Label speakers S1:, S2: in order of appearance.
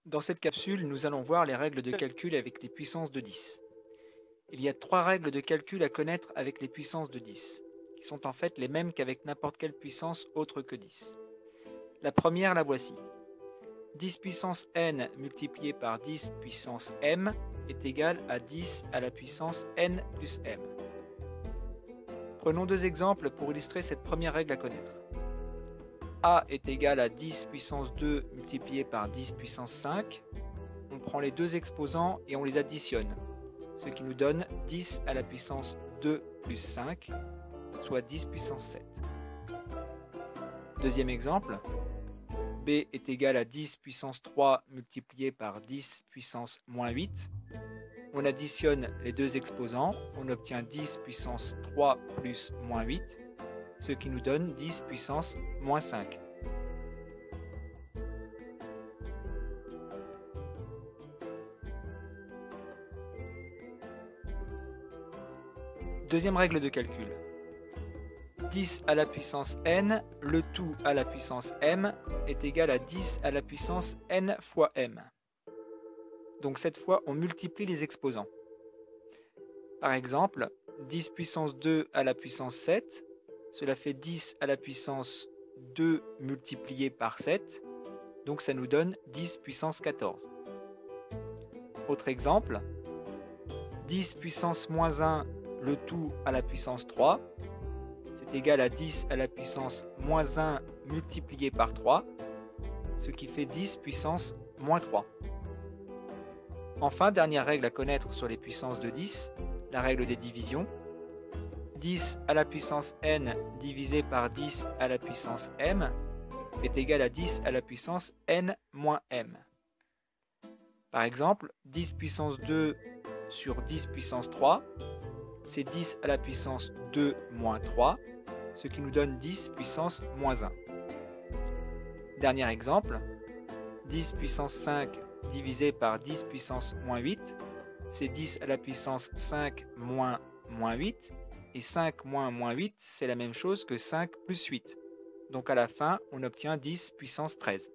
S1: Dans cette capsule, nous allons voir les règles de calcul avec les puissances de 10. Il y a 3 règles de calcul à connaître avec les puissances de 10, qui sont en fait les mêmes qu'avec n'importe quelle puissance autre que 10. La première, la voici. 10 puissance n multiplié par 10 puissance m est égal à 10 à la puissance n plus m. Prenons deux exemples pour illustrer cette première règle à connaître. A est égal à 10 puissance 2 multiplié par 10 puissance 5. On prend les deux exposants et on les additionne, ce qui nous donne 10 à la puissance 2 plus 5, soit 10 puissance 7. Deuxième exemple, B est égal à 10 puissance 3 multiplié par 10 puissance moins 8. On additionne les deux exposants, on obtient 10 puissance 3 plus moins 8, ce qui nous donne 10 puissance moins 5. Deuxième règle de calcul. 10 à la puissance n, le tout à la puissance m, est égal à 10 à la puissance n fois m. Donc cette fois, on multiplie les exposants. Par exemple, 10 puissance 2 à la puissance 7, cela fait 10 à la puissance 2 multiplié par 7, donc ça nous donne 10 puissance 14. Autre exemple, 10 puissance moins 1, le tout à la puissance 3, c'est égal à 10 à la puissance moins 1 multiplié par 3, ce qui fait 10 puissance moins 3. Enfin, dernière règle à connaître sur les puissances de 10, la règle des divisions. 10 à la puissance n divisé par 10 à la puissance m est égal à 10 à la puissance n moins m. Par exemple, 10 puissance 2 sur 10 puissance 3, c'est 10 à la puissance 2 moins 3, ce qui nous donne 10 puissance moins 1. Dernier exemple, 10 puissance 5 divisé par 10 puissance moins 8, c'est 10 à la puissance 5 moins 8, et 5 moins 8, c'est la même chose que 5 plus 8. Donc à la fin, on obtient 10 puissance 13.